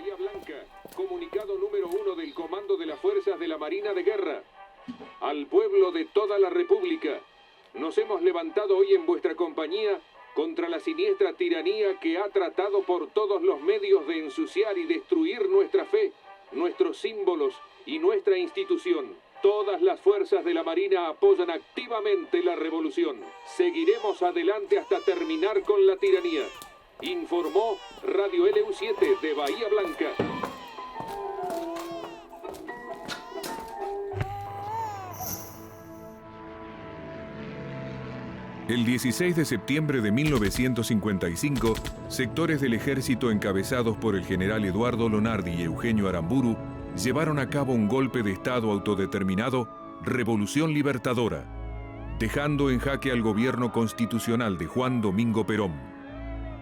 Bahía Blanca, comunicado número 1 del Comando de las Fuerzas de la Marina de Guerra. Al pueblo de toda la República, nos hemos levantado hoy en vuestra compañía contra la siniestra tiranía que ha tratado por todos los medios de ensuciar y destruir nuestra fe, nuestros símbolos y nuestra institución. Todas las fuerzas de la Marina apoyan activamente la revolución. Seguiremos adelante hasta terminar con la tiranía. Informó Radio LU7 de Bahía Blanca. El 16 de septiembre de 1955, sectores del ejército encabezados por el general Eduardo Lonardi y Eugenio Aramburu llevaron a cabo un golpe de Estado autodeterminado, Revolución Libertadora, dejando en jaque al gobierno constitucional de Juan Domingo Perón.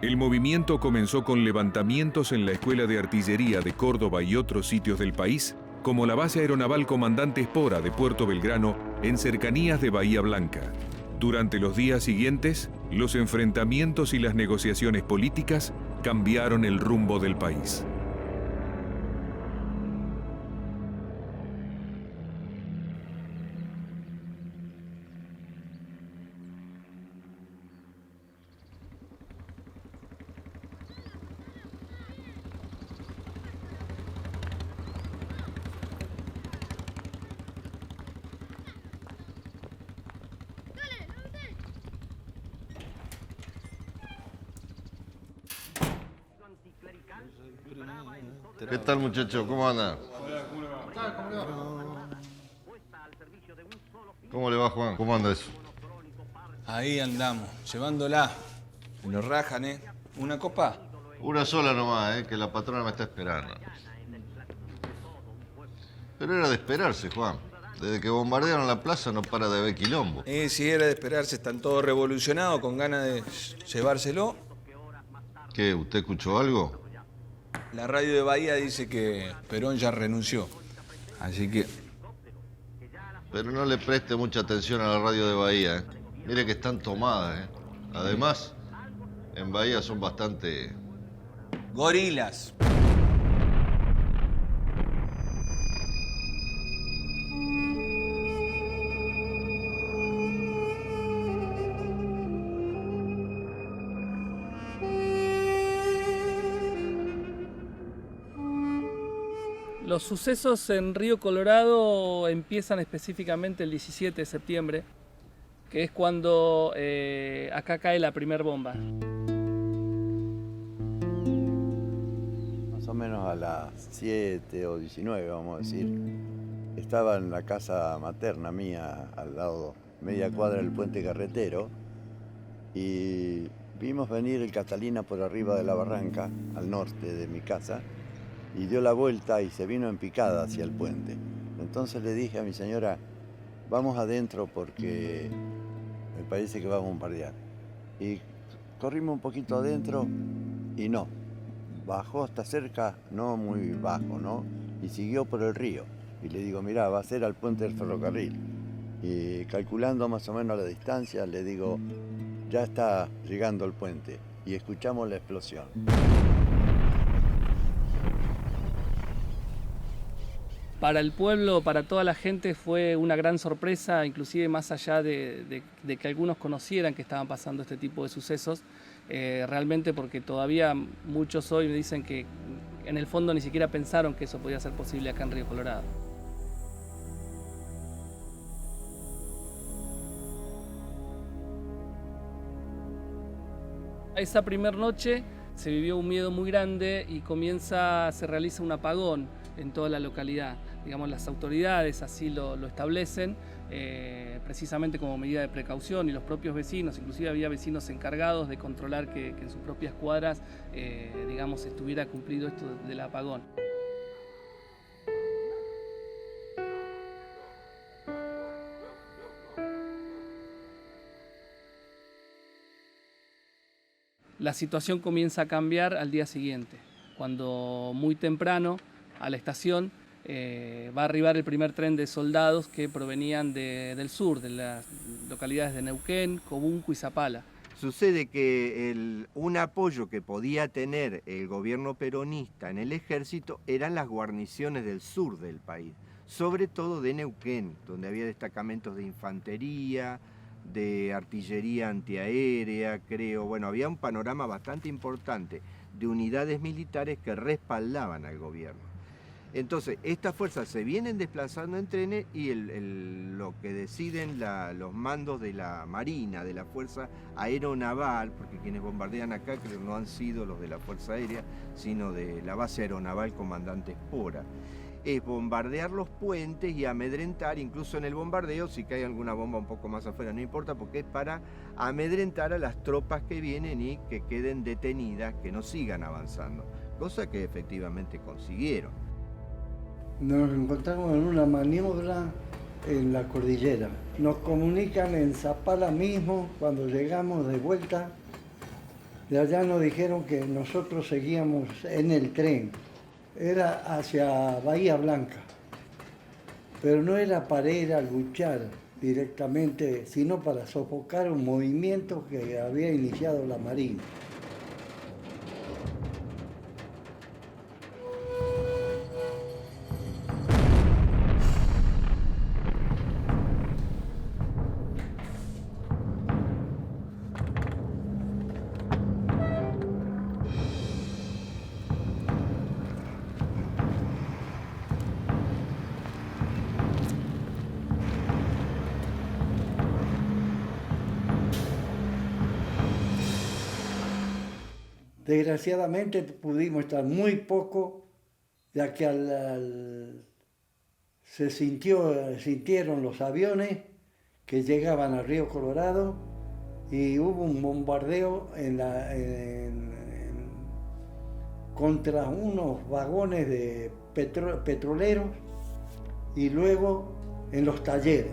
El movimiento comenzó con levantamientos en la Escuela de Artillería de Córdoba y otros sitios del país, como la base aeronaval Comandante Espora de Puerto Belgrano, en cercanías de Bahía Blanca. Durante los días siguientes, los enfrentamientos y las negociaciones políticas cambiaron el rumbo del país. ¿Qué tal, muchachos? ¿Cómo andan? ¿Cómo le va, Juan? ¿Cómo anda eso? Ahí andamos, llevándola. Nos rajan, ¿eh? ¿Una copa? Una sola nomás, que la patrona me está esperando. Pero era de esperarse, Juan. Desde que bombardearon la plaza no para de haber quilombo. Sí, era de esperarse. Están todos revolucionados con ganas de llevárselo. ¿Qué? ¿Usted escuchó algo? La radio de Bahía dice que Perón ya renunció. Así que... Pero no le preste mucha atención a la radio de Bahía, Mire que están tomadas, Además, en Bahía son bastante... gorilas. Los sucesos en Río Colorado empiezan específicamente el 17 de septiembre, que es cuando acá cae la primera bomba. Más o menos a las 7 o 19, vamos a decir. Estaba en la casa materna mía, al lado, media cuadra del puente carretero, y vimos venir el Catalina por arriba de la barranca, al norte de mi casa, y dio la vuelta y se vino en picada hacia el puente. Entonces le dije a mi señora, vamos adentro porque me parece que va a bombardear. Y corrimos un poquito adentro y no, bajó hasta cerca, no muy bajo, ¿no? Y siguió por el río. Y le digo, mirá, va a ser al puente del ferrocarril. Y calculando más o menos la distancia, le digo, ya está llegando al puente. Y escuchamos la explosión. Para el pueblo, para toda la gente fue una gran sorpresa, inclusive más allá de que algunos conocieran que estaban pasando este tipo de sucesos, realmente porque todavía muchos hoy me dicen que en el fondo ni siquiera pensaron que eso podía ser posible acá en Río Colorado. Esa primera noche se vivió un miedo muy grande y se realiza un apagón en toda la localidad. Digamos, las autoridades así lo establecen, precisamente como medida de precaución, y los propios vecinos, inclusive había vecinos encargados de controlar que en sus propias cuadras, digamos, estuviera cumplido esto del apagón. La situación comienza a cambiar al día siguiente, cuando muy temprano a la estación va a arribar el primer tren de soldados que provenían del sur, de las localidades de Neuquén, Cobunco y Zapala. Sucede que un apoyo que podía tener el gobierno peronista en el ejército eran las guarniciones del sur del país, sobre todo de Neuquén, donde había destacamentos de infantería, de artillería antiaérea, creo. Bueno, había un panorama bastante importante de unidades militares que respaldaban al gobierno. Entonces, estas fuerzas se vienen desplazando en trenes y lo que deciden los mandos de la Marina, de la Fuerza Aeronaval, porque quienes bombardean acá creo no han sido los de la Fuerza Aérea, sino de la base aeronaval Comandante Espora, es bombardear los puentes y amedrentar, incluso en el bombardeo, si cae alguna bomba un poco más afuera, no importa, porque es para amedrentar a las tropas que vienen y que queden detenidas, que no sigan avanzando, cosa que efectivamente consiguieron. Nos encontramos en una maniobra en la cordillera. Nos comunican en Zapala mismo, cuando llegamos de vuelta, de allá nos dijeron que nosotros seguíamos en el tren. Era hacia Bahía Blanca, pero no era para ir a luchar directamente, sino para sofocar un movimiento que había iniciado la Marina. Desgraciadamente pudimos estar muy poco, ya que se sintieron los aviones que llegaban al Río Colorado y hubo un bombardeo contra unos vagones de petroleros y luego en los talleres.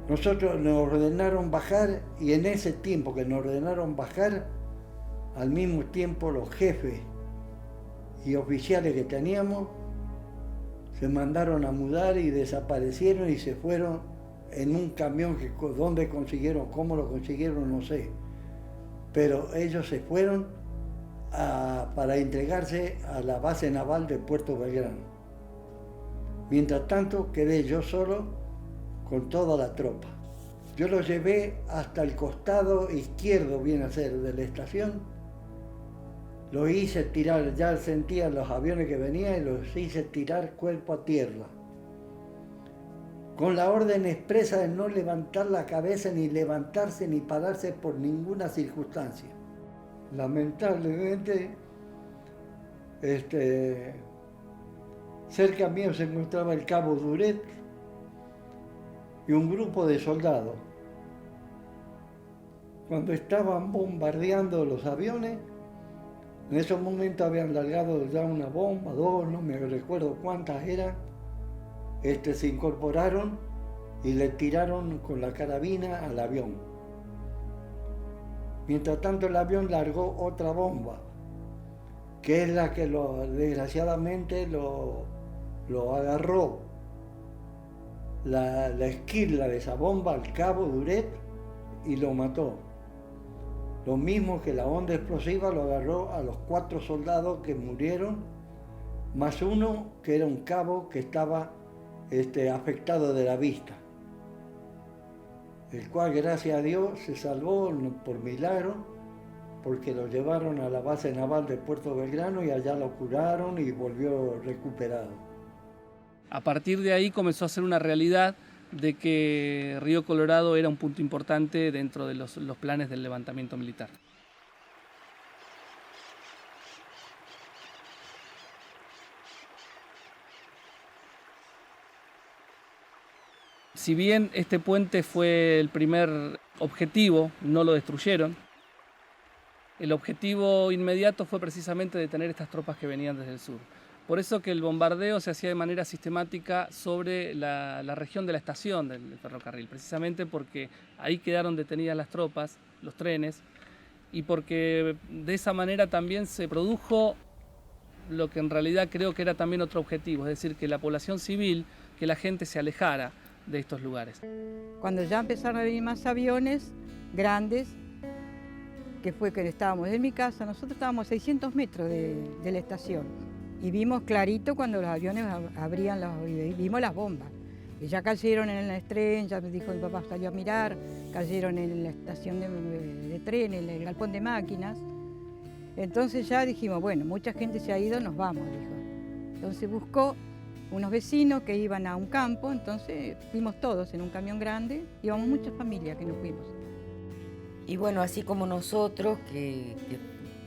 Nosotros nos ordenaron bajar y en ese tiempo que nos ordenaron bajar, al mismo tiempo los jefes y oficiales que teníamos se mandaron a mudar y desaparecieron y se fueron en un camión que dónde consiguieron, cómo lo consiguieron, no sé. Pero ellos se fueron para entregarse a la base naval de Puerto Belgrano. Mientras tanto quedé yo solo con toda la tropa. Yo los llevé hasta el costado izquierdo, viene a ser, de la estación. Los hice tirar, ya sentían los aviones que venían y los hice tirar cuerpo a tierra. Con la orden expresa de no levantar la cabeza, ni levantarse, ni pararse por ninguna circunstancia. Lamentablemente, cerca mío se encontraba el cabo Duret y un grupo de soldados. Cuando estaban bombardeando los aviones, en esos momentos habían largado ya una bomba, dos, no me recuerdo cuántas eran, se incorporaron y le tiraron con la carabina al avión. Mientras tanto el avión largó otra bomba, que es la que desgraciadamente lo agarró la esquila de esa bomba al cabo Duret y lo mató. Lo mismo que la onda explosiva lo agarró a los 4 soldados que murieron, más uno que era un cabo que estaba afectado de la vista, el cual gracias a Dios se salvó por milagro, porque lo llevaron a la base naval de Puerto Belgrano y allá lo curaron y volvió recuperado. A partir de ahí comenzó a ser una realidad de que Río Colorado era un punto importante dentro de los planes del levantamiento militar. Si bien este puente fue el primer objetivo, no lo destruyeron. El objetivo inmediato fue precisamente detener estas tropas que venían desde el sur. Por eso que el bombardeo se hacía de manera sistemática sobre la región de la estación del ferrocarril, precisamente porque ahí quedaron detenidas las tropas, los trenes, y porque de esa manera también se produjo lo que en realidad creo que era también otro objetivo, es decir, que la población civil, que la gente se alejara de estos lugares. Cuando ya empezaron a venir más aviones grandes, que fue que estábamos en mi casa, nosotros estábamos a 600 metros de la estación y vimos clarito cuando los aviones abrían, vimos las bombas. Y ya cayeron en el tren, ya me dijo mi papá, salió a mirar, cayeron en la estación de tren, en el galpón de máquinas. Entonces ya dijimos, bueno, mucha gente se ha ido, nos vamos, dijo. Entonces buscó unos vecinos que iban a un campo, entonces fuimos todos en un camión grande, íbamos muchas familias que nos fuimos. Y bueno, así como nosotros, que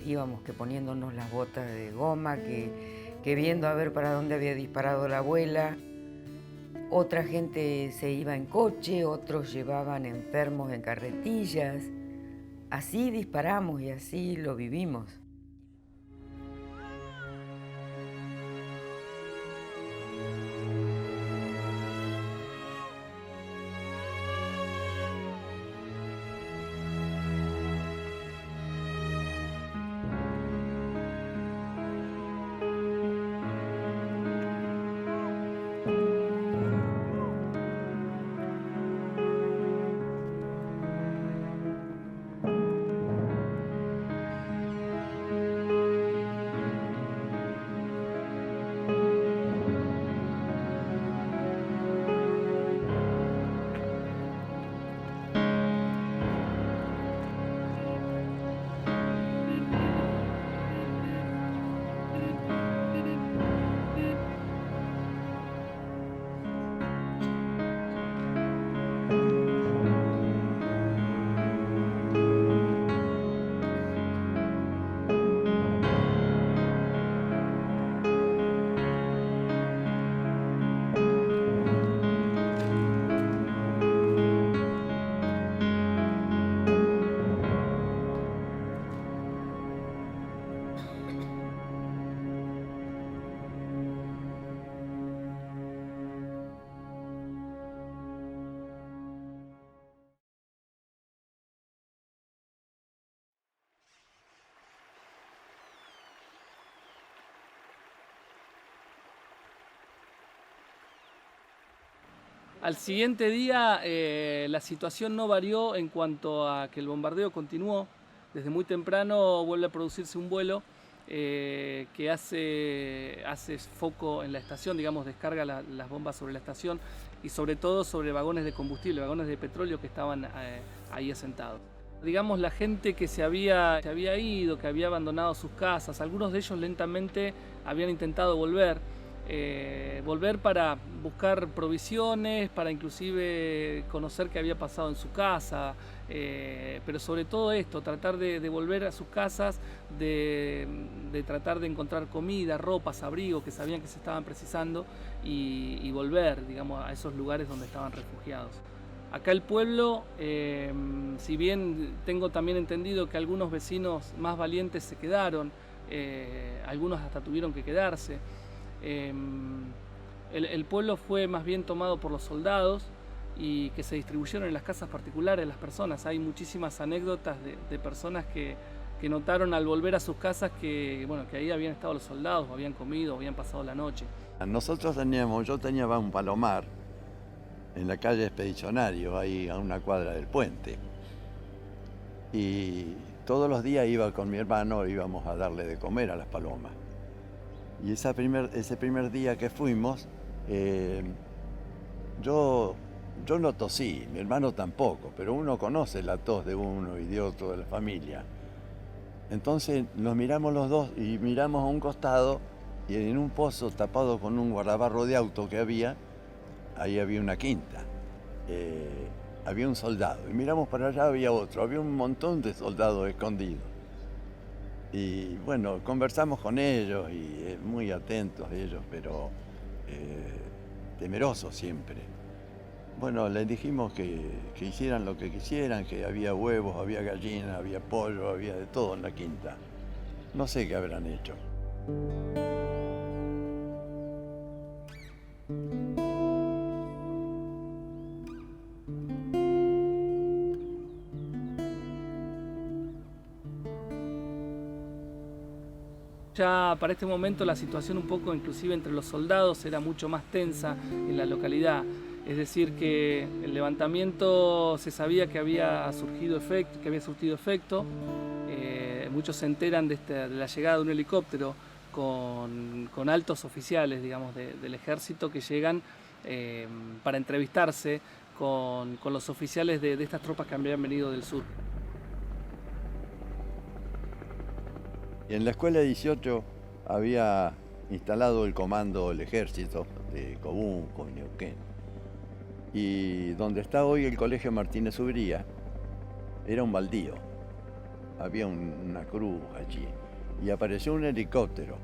íbamos que poniéndonos las botas de goma, que viendo a ver para dónde había disparado la abuela, otra gente se iba en coche, otros llevaban enfermos en carretillas. Así disparamos y así lo vivimos. Al siguiente día la situación no varió en cuanto a que el bombardeo continuó. Desde muy temprano vuelve a producirse un vuelo que hace foco en la estación, digamos, descarga las bombas sobre la estación y sobre todo sobre vagones de combustible, vagones de petróleo que estaban ahí asentados. Digamos, la gente que se había ido, que había abandonado sus casas, algunos de ellos lentamente habían intentado volver para buscar provisiones, para inclusive conocer qué había pasado en su casa, pero sobre todo esto, tratar de volver a sus casas, de tratar de encontrar comida, ropas, abrigos que sabían que se estaban precisando y volver, digamos, a esos lugares donde estaban refugiados. Acá el pueblo, si bien tengo también entendido que algunos vecinos más valientes se quedaron, algunos hasta tuvieron que quedarse, el pueblo fue más bien tomado por los soldados y que se distribuyeron en las casas particulares de las personas. Hay muchísimas anécdotas de personas que notaron al volver a sus casas que ahí habían estado los soldados, o habían comido, o habían pasado la noche. Yo tenía un palomar en la calle Expedicionario, ahí a una cuadra del puente. Y todos los días iba con mi hermano, íbamos a darle de comer a las palomas. Y ese primer día que fuimos, yo no tosí, mi hermano tampoco, pero uno conoce la tos de uno y de otro de la familia. Entonces nos miramos los dos y miramos a un costado y en un pozo tapado con un guardabarro de auto que había, ahí había una quinta. Había un soldado y miramos para allá, había otro, había un montón de soldados escondidos. Y bueno, conversamos con ellos y muy atentos ellos, pero temerosos siempre. Bueno, les dijimos que hicieran lo que quisieran, que había huevos, había gallinas, había pollo, había de todo en la quinta. No sé qué habrán hecho. Ya para este momento la situación un poco inclusive entre los soldados era mucho más tensa en la localidad. Es decir, que el levantamiento se sabía que había surtido efecto. Muchos se enteran de la llegada de un helicóptero con altos oficiales, digamos, del ejército que llegan para entrevistarse con los oficiales de estas tropas que habían venido del sur. Y en la escuela 18 había instalado el comando del ejército de Cobunco y Neuquén. Y donde está hoy el colegio Martínez Ubría, era un baldío. Había una cruz allí. Y apareció un helicóptero.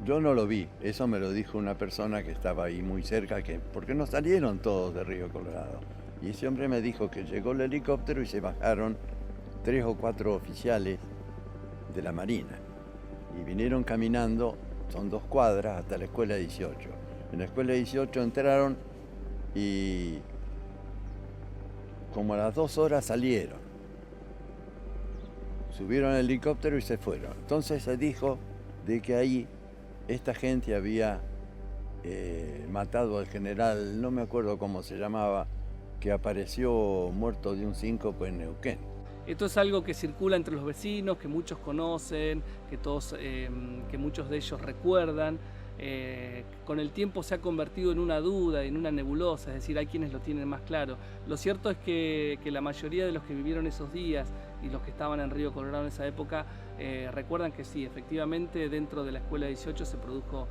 Yo no lo vi, eso me lo dijo una persona que estaba ahí muy cerca, porque no salieron todos de Río Colorado. Y ese hombre me dijo que llegó el helicóptero y se bajaron 3 o 4 oficiales de la Marina. Y vinieron caminando, son 2 cuadras, hasta la escuela 18. En la escuela 18 entraron y como a las 2 horas salieron. Subieron al helicóptero y se fueron. Entonces se dijo de que ahí esta gente había matado al general, no me acuerdo cómo se llamaba, que apareció muerto de un síncope en Neuquén. Esto es algo que circula entre los vecinos, que muchos conocen, que muchos de ellos recuerdan. Con el tiempo se ha convertido en una duda, en una nebulosa, es decir, hay quienes lo tienen más claro. Lo cierto es que la mayoría de los que vivieron esos días y los que estaban en Río Colorado en esa época recuerdan que sí, efectivamente dentro de la escuela 18 se produjo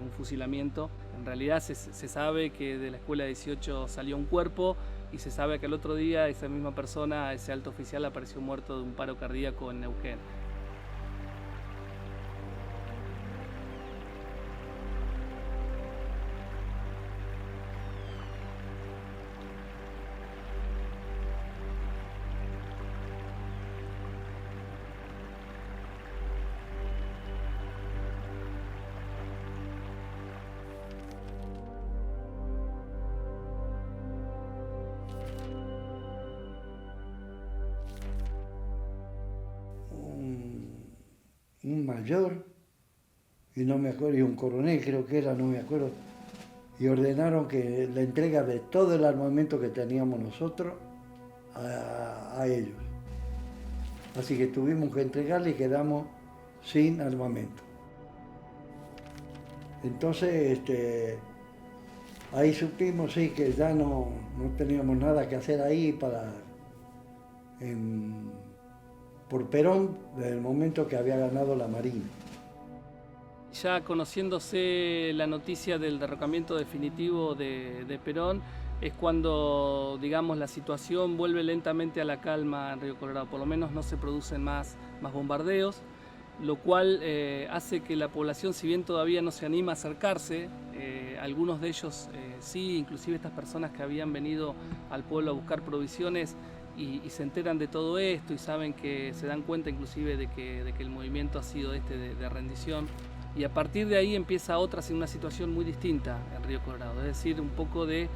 un fusilamiento. En realidad se sabe que de la escuela 18 salió un cuerpo y se sabe que al otro día esa misma persona, ese alto oficial, apareció muerto de un paro cardíaco en Neuquén. Un mayor, y no me acuerdo, y un coronel creo que era, no me acuerdo, y ordenaron que la entrega de todo el armamento que teníamos nosotros a ellos. Así que tuvimos que entregarle y quedamos sin armamento. Entonces, ahí supimos sí, que ya no teníamos nada que hacer ahí por Perón, desde el momento que había ganado la Marina. Ya conociéndose la noticia del derrocamiento definitivo de Perón, es cuando, digamos, la situación vuelve lentamente a la calma en Río Colorado. Por lo menos no se producen más bombardeos, lo cual hace que la población, si bien todavía no se anima a acercarse, algunos de ellos sí, inclusive estas personas que habían venido al pueblo a buscar provisiones, y se enteran de todo esto y saben que se dan cuenta inclusive de que el movimiento ha sido de rendición. Y a partir de ahí empieza una situación muy distinta en Río Colorado, es decir, un poco de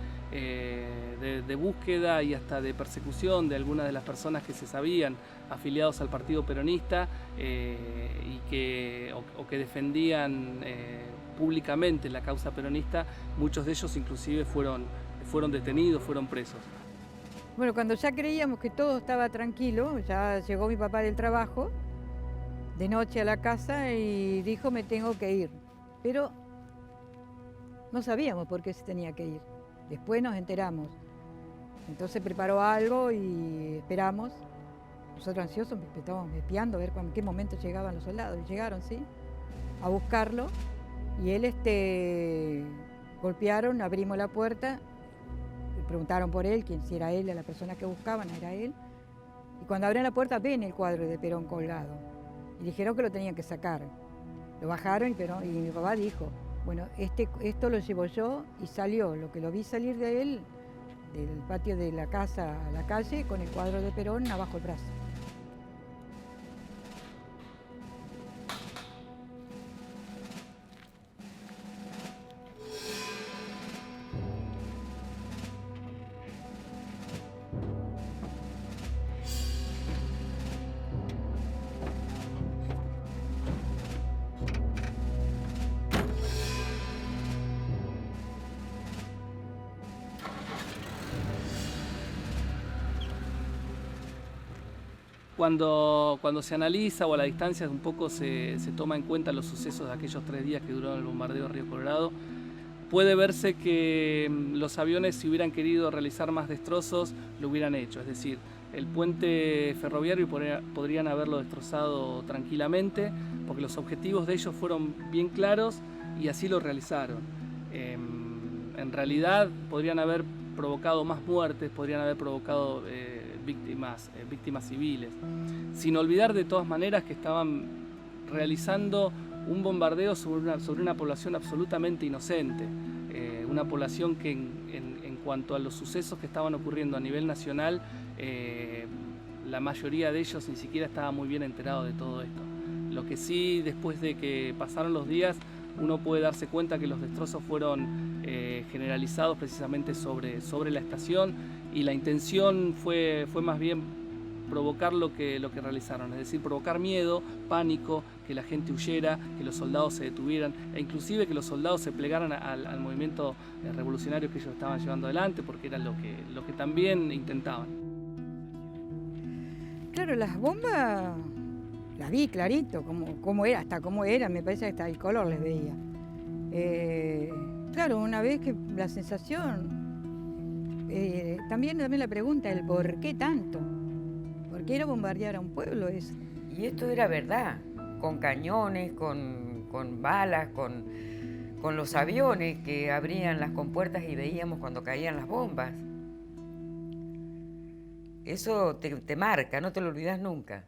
búsqueda y hasta de persecución de algunas de las personas que se sabían afiliados al Partido Peronista y que defendían públicamente la causa peronista. Muchos de ellos inclusive fueron detenidos, fueron presos. Bueno, cuando ya creíamos que todo estaba tranquilo, ya llegó mi papá del trabajo, de noche a la casa y dijo, me tengo que ir. Pero no sabíamos por qué se tenía que ir. Después nos enteramos. Entonces preparó algo y esperamos. Nosotros ansiosos estábamos espiando a ver en qué momento llegaban los soldados. Y llegaron, ¿sí? A buscarlo. Y él, golpearon, abrimos la puerta. Preguntaron por él, si era él, la persona que buscaban, era él. Y cuando abren la puerta ven el cuadro de Perón colgado. Y dijeron que lo tenían que sacar. Lo bajaron y mi papá dijo, bueno, esto lo llevo yo, y salió. Lo que lo vi salir de él, del patio de la casa a la calle, con el cuadro de Perón abajo el brazo. Cuando se analiza o a la distancia un poco se toma en cuenta los sucesos de aquellos 3 días que duró el bombardeo de Río Colorado, puede verse que los aviones, si hubieran querido realizar más destrozos, lo hubieran hecho. Es decir, el puente ferroviario podrían haberlo destrozado tranquilamente, porque los objetivos de ellos fueron bien claros y así lo realizaron. En realidad podrían haber provocado más muertes, podrían haber provocado víctimas civiles, sin olvidar de todas maneras que estaban realizando un bombardeo sobre una población absolutamente inocente, una población que en cuanto a los sucesos que estaban ocurriendo a nivel nacional, la mayoría de ellos ni siquiera estaba muy bien enterado de todo esto. Lo que sí, después de que pasaron los días, uno puede darse cuenta que los destrozos fueron generalizados precisamente sobre la estación, y la intención fue más bien provocar lo que realizaron, es decir, provocar miedo, pánico, que la gente huyera, que los soldados se detuvieran e inclusive que los soldados se plegaran al movimiento revolucionario que ellos estaban llevando adelante, porque era lo que también intentaban. Claro, las bombas las vi clarito, cómo era, hasta cómo era, me parece que hasta el color les veía. Claro, una vez que la sensación, también la pregunta, el por qué tanto. ¿Por qué era bombardear a un pueblo eso? Y esto era verdad, con cañones, con balas, con los aviones que abrían las compuertas y veíamos cuando caían las bombas. Eso te marca, no te lo olvidas nunca.